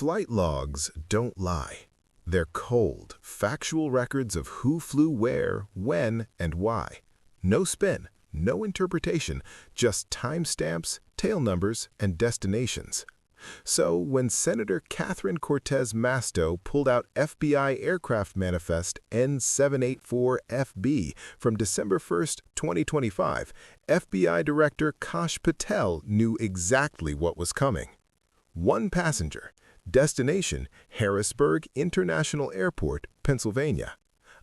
Flight logs don't lie. They're cold, factual records of who flew where, when, and why. No spin, no interpretation, just timestamps, tail numbers, and destinations. So when Senator Catherine Cortez Masto pulled out FBI Aircraft Manifest N784FB from December 1, 2025, FBI Director Kash Patel knew exactly what was coming. One passenger. Destination, Harrisburg International Airport, Pennsylvania.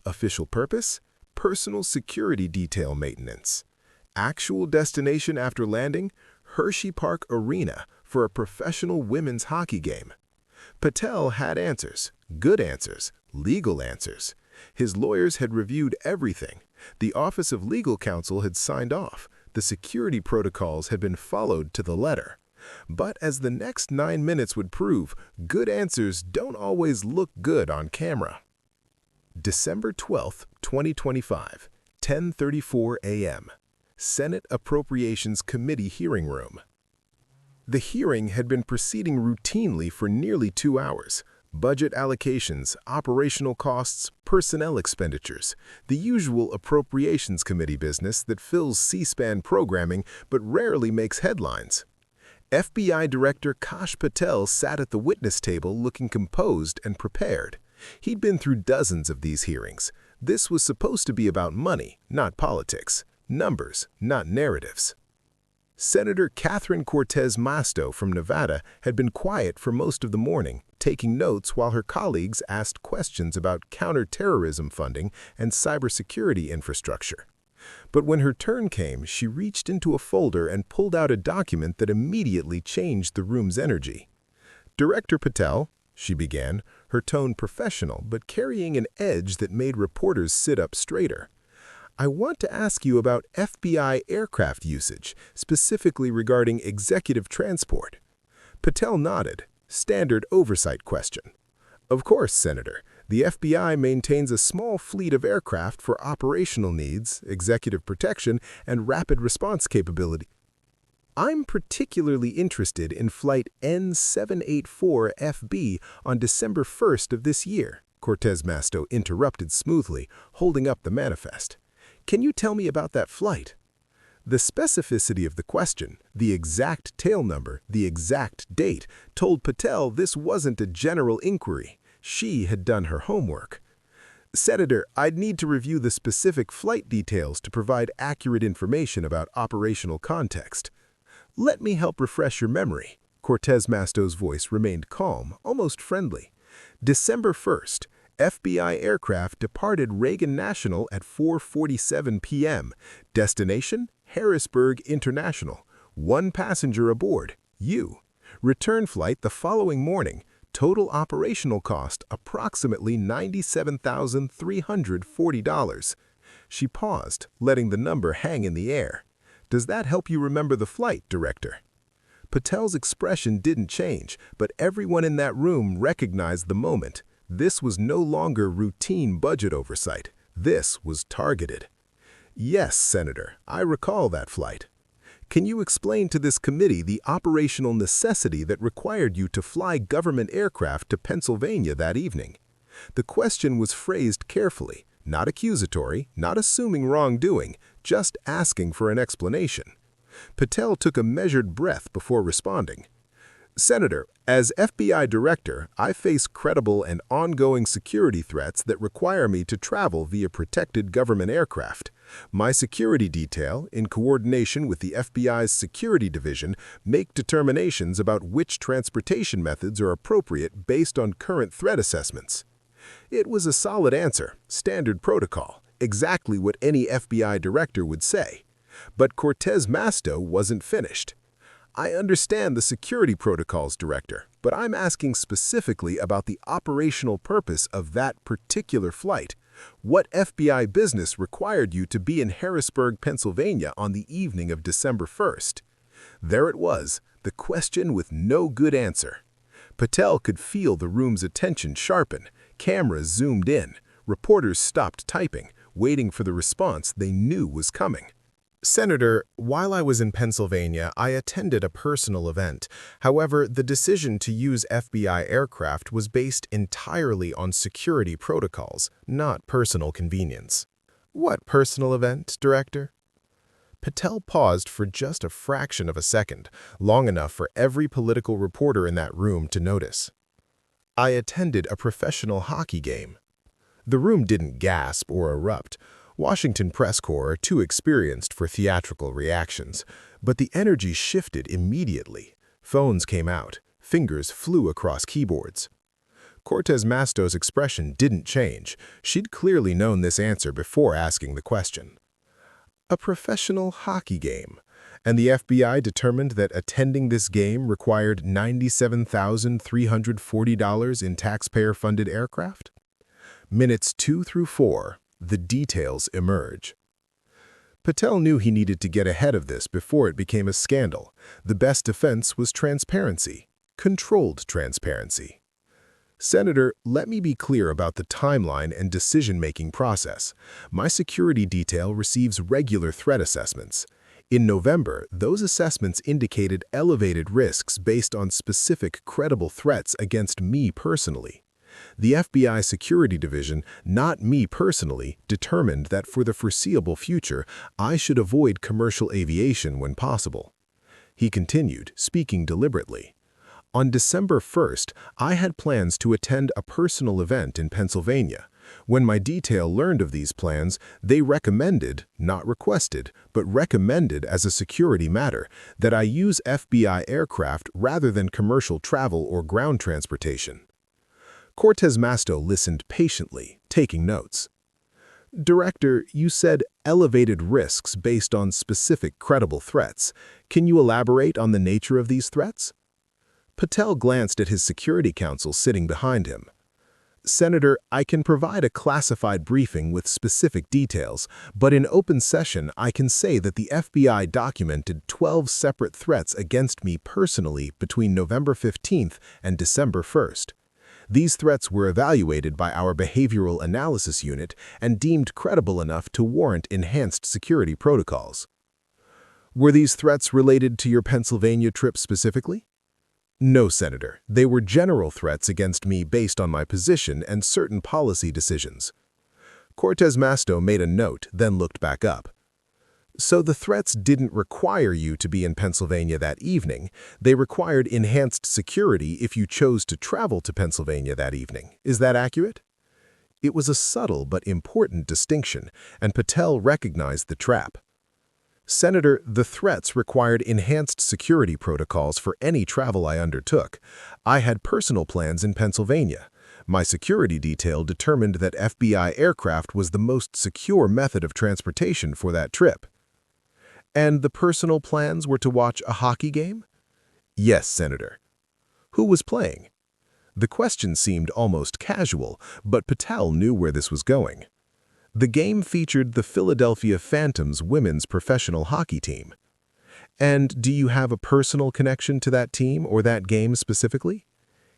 Official purpose, personal security detail maintenance. Actual destination after landing, Hershey Park Arena for a professional women's hockey game. Patel had answers, good answers, legal answers. His lawyers had reviewed everything. The Office of Legal Counsel had signed off. The security protocols had been followed to the letter. But as the next 9 minutes would prove, good answers don't always look good on camera. December 12, 2025, 10:34 a.m. Senate Appropriations Committee hearing room. The hearing had been proceeding routinely for nearly 2 hours. Budget allocations, operational costs, personnel expenditures, the usual Appropriations Committee business that fills C-SPAN programming but rarely makes headlines. FBI Director Kash Patel sat at the witness table looking composed and prepared. He'd been through dozens of these hearings. This was supposed to be about money, not politics. Numbers, not narratives. Senator Catherine Cortez Masto from Nevada had been quiet for most of the morning, taking notes while her colleagues asked questions about counterterrorism funding and cybersecurity infrastructure. But when her turn came, she reached into a folder and pulled out a document that immediately changed the room's energy. "Director Patel," she began, her tone professional but carrying an edge that made reporters sit up straighter. "I want to ask you about FBI aircraft usage, specifically regarding executive transport." Patel nodded. Standard oversight question. "Of course, Senator. The FBI maintains a small fleet of aircraft for operational needs, executive protection, and rapid response capability. I'm particularly interested in Flight N784FB on December 1st of this year," Cortez Masto interrupted smoothly, holding up the manifest. "Can you tell me about that flight?" The specificity of the question, the exact tail number, the exact date, told Patel this wasn't a general inquiry. She had done her homework. "Senator, I'd need to review the specific flight details to provide accurate information about operational context." "Let me help refresh your memory." Cortez Masto's voice remained calm, almost friendly. December 1st, FBI aircraft departed Reagan National at 4:47 p.m. Destination, Harrisburg International. One passenger aboard, you. Return flight the following morning. Total operational cost approximately $97,340. She paused, letting the number hang in the air. "Does that help you remember the flight, Director?" Patel's expression didn't change, but everyone in that room recognized the moment. This was no longer routine budget oversight. This was targeted. "Yes, Senator, I recall that flight." "Can you explain to this committee the operational necessity that required you to fly government aircraft to Pennsylvania that evening?" The question was phrased carefully, not accusatory, not assuming wrongdoing, just asking for an explanation. Patel took a measured breath before responding. "Senator, as FBI Director, I face credible and ongoing security threats that require me to travel via protected government aircraft. My security detail, in coordination with the FBI's Security Division, make determinations about which transportation methods are appropriate based on current threat assessments." It was a solid answer, standard protocol, exactly what any FBI director would say. But Cortez Masto wasn't finished. "I understand the security protocols, Director, but I'm asking specifically about the operational purpose of that particular flight. What FBI business required you to be in Harrisburg, Pennsylvania on the evening of December 1st? There it was, the question with no good answer. Patel could feel the room's attention sharpen. Cameras zoomed in. Reporters stopped typing, waiting for the response they knew was coming. Senator, while I was in Pennsylvania, I attended a personal event. However, the decision to use FBI aircraft was based entirely on security protocols, not personal convenience. What personal event, Director? Patel paused for just a fraction of a second, long enough for every political reporter in that room to notice. I attended a professional hockey game. The room didn't gasp or erupt. Washington press corps are too experienced for theatrical reactions, but the energy shifted immediately. Phones came out. Fingers flew across keyboards. Cortez Masto's expression didn't change. She'd clearly known this answer before asking the question. A professional hockey game, and the FBI determined that attending this game required $97,340 in taxpayer-funded aircraft? Minutes 2 through 4. The details emerge. Patel knew he needed to get ahead of this before it became a scandal. The best defense was transparency, controlled transparency. Senator, let me be clear about the timeline and decision-making process. My security detail receives regular threat assessments. In November, those assessments indicated elevated risks based on specific credible threats against me personally. The FBI Security Division, not me personally, determined that for the foreseeable future, I should avoid commercial aviation when possible. He continued, speaking deliberately. On December 1st, I had plans to attend a personal event in Pennsylvania. When my detail learned of these plans, they recommended, not requested, but recommended as a security matter, that I use FBI aircraft rather than commercial travel or ground transportation. Cortez Masto listened patiently, taking notes. Director, you said elevated risks based on specific credible threats. Can you elaborate on the nature of these threats? Patel glanced at his security counsel sitting behind him. Senator, I can provide a classified briefing with specific details, but in open session I can say that the FBI documented 12 separate threats against me personally between November 15th and December 1st. These threats were evaluated by our Behavioral Analysis Unit and deemed credible enough to warrant enhanced security protocols. Were these threats related to your Pennsylvania trip specifically? No, Senator. They were general threats against me based on my position and certain policy decisions. Cortez Masto made a note, then looked back up. So the threats didn't require you to be in Pennsylvania that evening. They required enhanced security if you chose to travel to Pennsylvania that evening. Is that accurate? It was a subtle but important distinction, and Patel recognized the trap. Senator, the threats required enhanced security protocols for any travel I undertook. I had personal plans in Pennsylvania. My security detail determined that FBI aircraft was the most secure method of transportation for that trip. And the personal plans were to watch a hockey game? Yes, Senator. Who was playing? The question seemed almost casual, but Patel knew where this was going. The game featured the Philadelphia Phantoms women's professional hockey team. And do you have a personal connection to that team or that game specifically?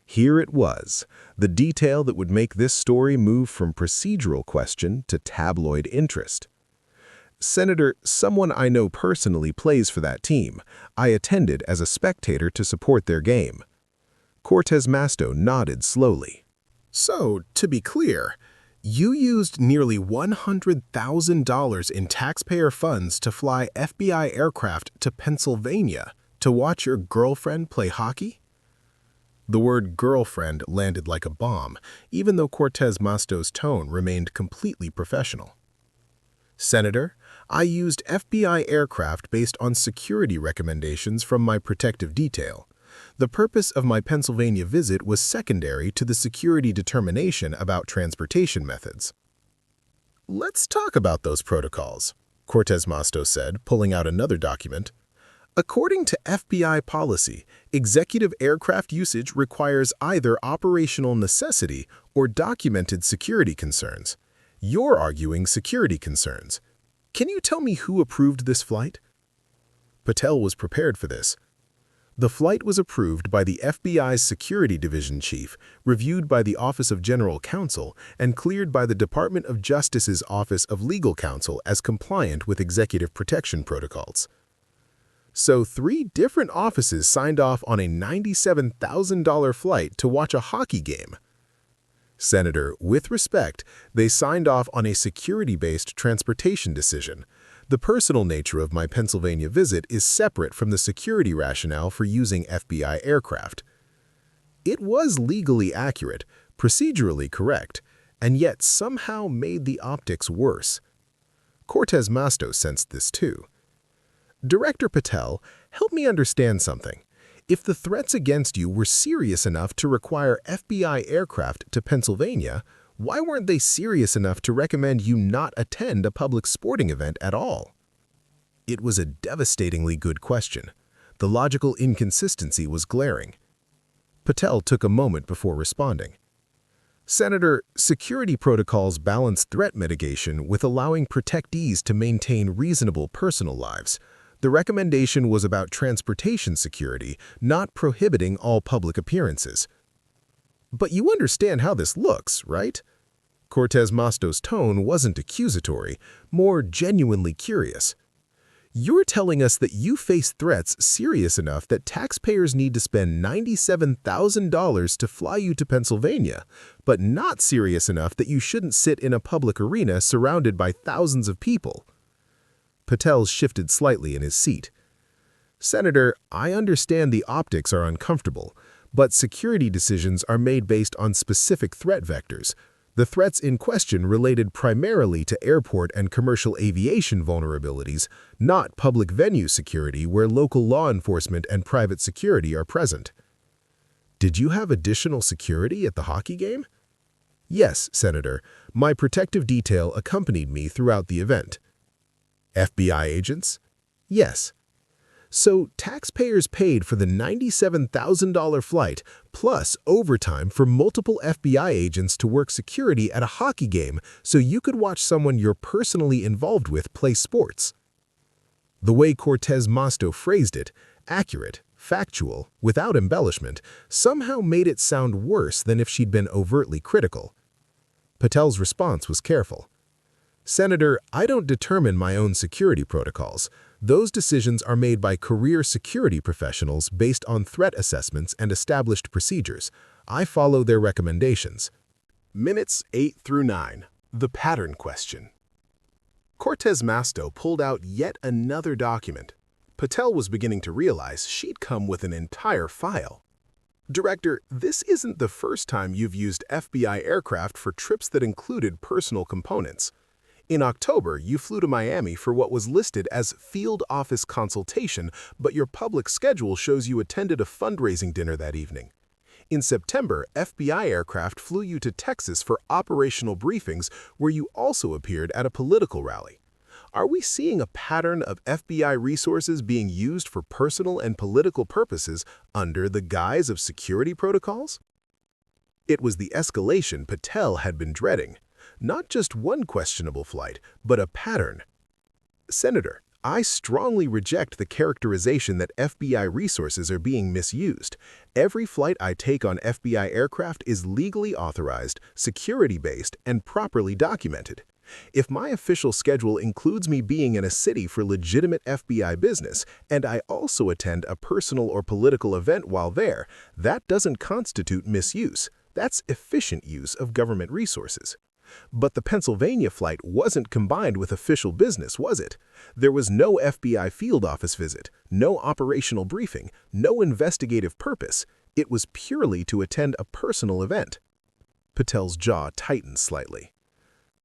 Here it was, the detail that would make this story move from procedural question to tabloid interest. Senator, someone I know personally plays for that team. I attended as a spectator to support their game. Cortez Masto nodded slowly. So, to be clear, you used nearly $100,000 in taxpayer funds to fly FBI aircraft to Pennsylvania to watch your girlfriend play hockey? The word girlfriend landed like a bomb, even though Cortez Masto's tone remained completely professional. Senator, I used FBI aircraft based on security recommendations from my protective detail. The purpose of my Pennsylvania visit was secondary to the security determination about transportation methods. Let's talk about those protocols, Cortez Masto said, pulling out another document. According to FBI policy, executive aircraft usage requires either operational necessity or documented security concerns. You're arguing security concerns. Can you tell me who approved this flight? Patel was prepared for this. The flight was approved by the FBI's Security Division Chief, reviewed by the Office of General Counsel, and cleared by the Department of Justice's Office of Legal Counsel as compliant with executive protection protocols. So 3 different offices signed off on a $97,000 flight to watch a hockey game. Senator, with respect, they signed off on a security-based transportation decision. The personal nature of my Pennsylvania visit is separate from the security rationale for using FBI aircraft. It was legally accurate, procedurally correct, and yet somehow made the optics worse. Cortez Masto sensed this too. Director Patel, help me understand something. If the threats against you were serious enough to require FBI aircraft to Pennsylvania, why weren't they serious enough to recommend you not attend a public sporting event at all? It was a devastatingly good question. The logical inconsistency was glaring. Patel took a moment before responding. Senator, security protocols balance threat mitigation with allowing protectees to maintain reasonable personal lives. The recommendation was about transportation security, not prohibiting all public appearances. But you understand how this looks, right? Cortez Masto's tone wasn't accusatory, more genuinely curious. You're telling us that you face threats serious enough that taxpayers need to spend $97,000 to fly you to Pennsylvania, but not serious enough that you shouldn't sit in a public arena surrounded by thousands of people. Patel shifted slightly in his seat. Senator, I understand the optics are uncomfortable, but security decisions are made based on specific threat vectors. The threats in question related primarily to airport and commercial aviation vulnerabilities, not public venue security where local law enforcement and private security are present. Did you have additional security at the hockey game? Yes, Senator. My protective detail accompanied me throughout the event. FBI agents? Yes. So taxpayers paid for the $97,000 flight plus overtime for multiple FBI agents to work security at a hockey game so you could watch someone you're personally involved with play sports. The way Cortez Masto phrased it, accurate, factual, without embellishment, somehow made it sound worse than if she'd been overtly critical. Patel's response was careful. Senator, I don't determine my own security protocols. Those decisions are made by career security professionals based on threat assessments and established procedures. I follow their recommendations. Minutes 8 through 9. The pattern question. Cortez Masto pulled out yet another document. Patel was beginning to realize she'd come with an entire file. Director, this isn't the first time you've used FBI aircraft for trips that included personal components. In October, you flew to Miami for what was listed as field office consultation, but your public schedule shows you attended a fundraising dinner that evening. In September, FBI aircraft flew you to Texas for operational briefings where you also appeared at a political rally. Are we seeing a pattern of FBI resources being used for personal and political purposes under the guise of security protocols? It was the escalation Patel had been dreading. Not just one questionable flight, but a pattern. Senator, I strongly reject the characterization that FBI resources are being misused. Every flight I take on FBI aircraft is legally authorized, security-based, and properly documented. If my official schedule includes me being in a city for legitimate FBI business, and I also attend a personal or political event while there, that doesn't constitute misuse. That's efficient use of government resources. But the Pennsylvania flight wasn't combined with official business, was it? There was no FBI field office visit, no operational briefing, no investigative purpose. It was purely to attend a personal event. Patel's jaw tightened slightly.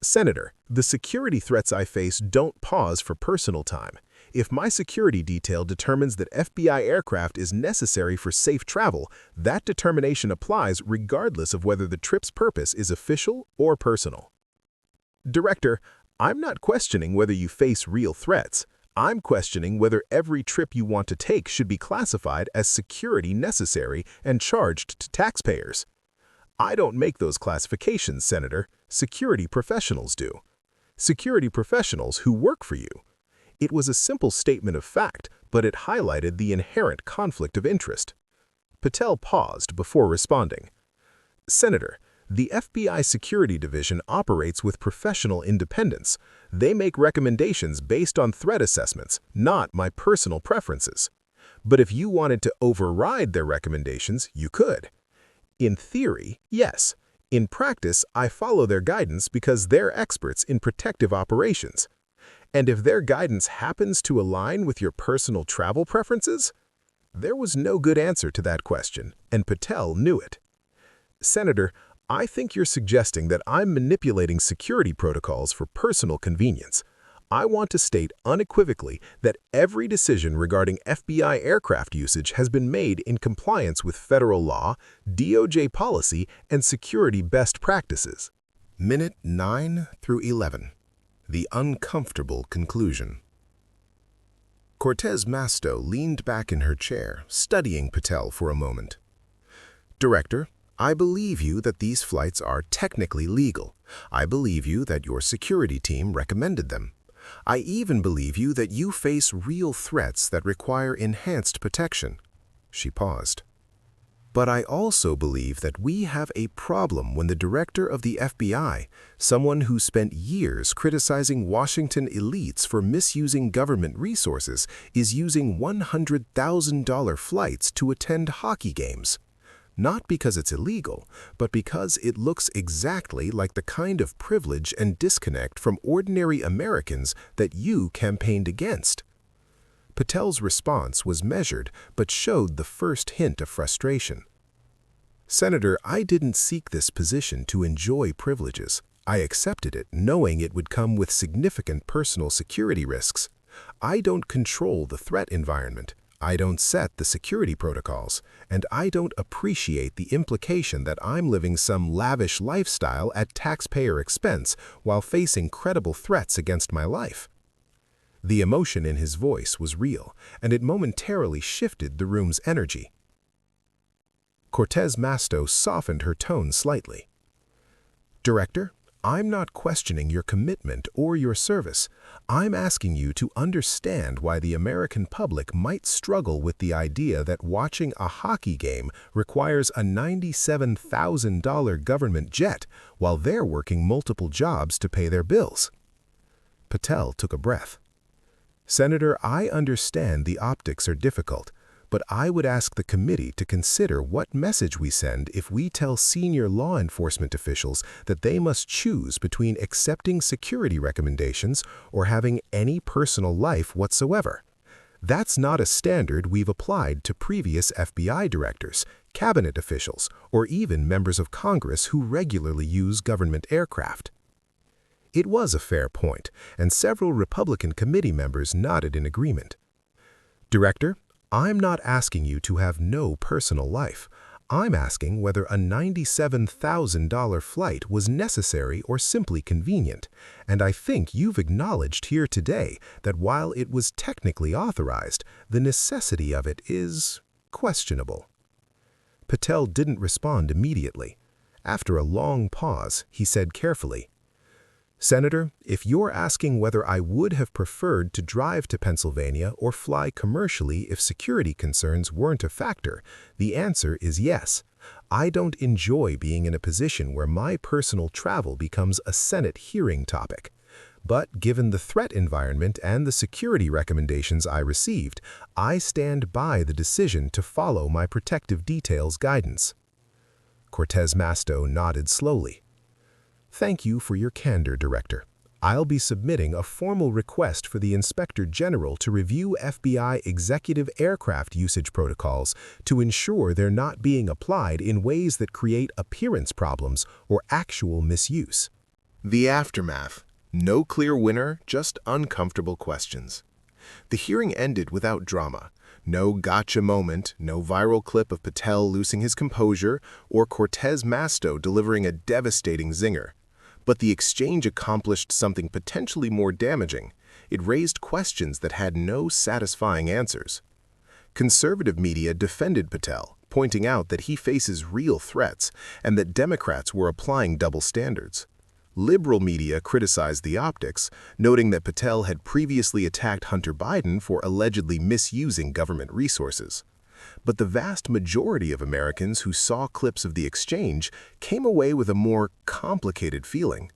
Senator, the security threats I face don't pause for personal time. If my security detail determines that FBI aircraft is necessary for safe travel, that determination applies regardless of whether the trip's purpose is official or personal. Director, I'm not questioning whether you face real threats. I'm questioning whether every trip you want to take should be classified as security necessary and charged to taxpayers. I don't make those classifications, Senator. Security professionals do. Security professionals who work for you. It was a simple statement of fact, but it highlighted the inherent conflict of interest. Patel paused before responding. Senator, the FBI Security Division operates with professional independence. They make recommendations based on threat assessments, not my personal preferences. But if you wanted to override their recommendations, you could. In theory, yes. In practice, I follow their guidance because they're experts in protective operations. And if their guidance happens to align with your personal travel preferences? There was no good answer to that question, and Patel knew it. Senator, I think you're suggesting that I'm manipulating security protocols for personal convenience. I want to state unequivocally that every decision regarding FBI aircraft usage has been made in compliance with federal law, DOJ policy, and security best practices. Minute 9 through 11. The uncomfortable conclusion. Cortez Masto leaned back in her chair, studying Patel for a moment. Director, I believe you that these flights are technically legal. I believe you that your security team recommended them. I even believe you that you face real threats that require enhanced protection. She paused. But I also believe that we have a problem when the director of the FBI, someone who spent years criticizing Washington elites for misusing government resources, is using $100,000 flights to attend hockey games. Not because it's illegal, but because it looks exactly like the kind of privilege and disconnect from ordinary Americans that you campaigned against. Patel's response was measured but showed the first hint of frustration. Senator, I didn't seek this position to enjoy privileges. I accepted it knowing it would come with significant personal security risks. I don't control the threat environment. I don't set the security protocols, and I don't appreciate the implication that I'm living some lavish lifestyle at taxpayer expense while facing credible threats against my life. The emotion in his voice was real, and it momentarily shifted the room's energy. Cortez Masto softened her tone slightly. Director, I'm not questioning your commitment or your service. I'm asking you to understand why the American public might struggle with the idea that watching a hockey game requires a $97,000 government jet while they're working multiple jobs to pay their bills. Patel took a breath. Senator, I understand the optics are difficult, but I would ask the committee to consider what message we send if we tell senior law enforcement officials that they must choose between accepting security recommendations or having any personal life whatsoever. That's not a standard we've applied to previous FBI directors, cabinet officials, or even members of Congress who regularly use government aircraft. It was a fair point, and several Republican committee members nodded in agreement. Director, I'm not asking you to have no personal life. I'm asking whether a $97,000 flight was necessary or simply convenient, and I think you've acknowledged here today that while it was technically authorized, the necessity of it is questionable. Patel didn't respond immediately. After a long pause, he said carefully, Senator, if you're asking whether I would have preferred to drive to Pennsylvania or fly commercially if security concerns weren't a factor, the answer is yes. I don't enjoy being in a position where my personal travel becomes a Senate hearing topic. But given the threat environment and the security recommendations I received, I stand by the decision to follow my protective details guidance. Cortez Masto nodded slowly. Thank you for your candor, Director. I'll be submitting a formal request for the Inspector General to review FBI executive aircraft usage protocols to ensure they're not being applied in ways that create appearance problems or actual misuse. The aftermath. No clear winner, just uncomfortable questions. The hearing ended without drama. No gotcha moment, no viral clip of Patel losing his composure, or Cortez Masto delivering a devastating zinger. But the exchange accomplished something potentially more damaging. It raised questions that had no satisfying answers. Conservative media defended Patel, pointing out that he faces real threats and that Democrats were applying double standards. Liberal media criticized the optics, noting that Patel had previously attacked Hunter Biden for allegedly misusing government resources. But the vast majority of Americans who saw clips of the exchange came away with a more complicated feeling,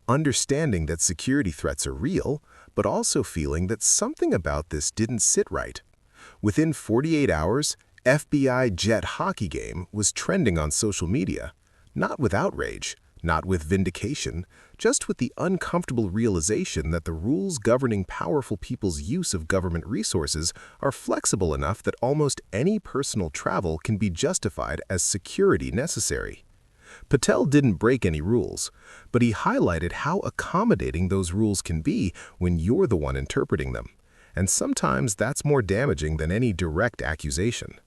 understanding that security threats are real, but also feeling that something about this didn't sit right. Within 48 hours, FBI jet hockey game was trending on social media, not with outrage, not with vindication, just with the uncomfortable realization that the rules governing powerful people's use of government resources are flexible enough that almost any personal travel can be justified as security necessary. Patel didn't break any rules, but he highlighted how accommodating those rules can be when you're the one interpreting them. And sometimes that's more damaging than any direct accusation.